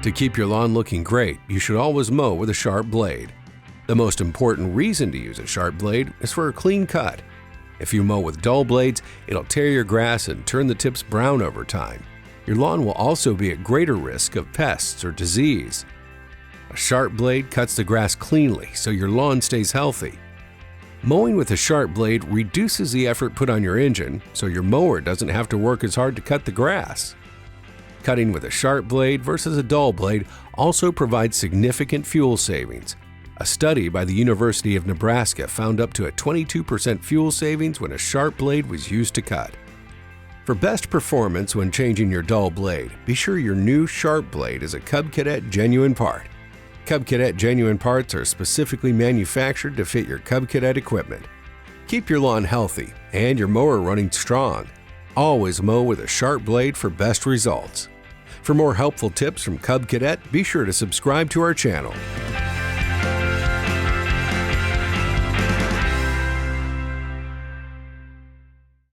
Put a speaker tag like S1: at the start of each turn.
S1: To keep your lawn looking great, you should always mow with a sharp blade. The most important reason to use a sharp blade is for a clean cut. If you mow with dull blades, it'll tear your grass and turn the tips brown over time. Your lawn will also be at greater risk of pests or disease. A sharp blade cuts the grass cleanly so your lawn stays healthy. Mowing with a sharp blade reduces the effort put on your engine, so your mower doesn't have to work as hard to cut the grass. Cutting with a sharp blade versus a dull blade also provides significant fuel savings. A study by the University of Nebraska found up to a 22% fuel savings when a sharp blade was used to cut. For best performance when changing your dull blade, be sure your new sharp blade is a Cub Cadet genuine part. Cub Cadet genuine parts are specifically manufactured to fit your Cub Cadet equipment. Keep your lawn healthy and your mower running strong. Always mow with a sharp blade for best results. For more helpful tips from Cub Cadet, be sure to subscribe to our channel.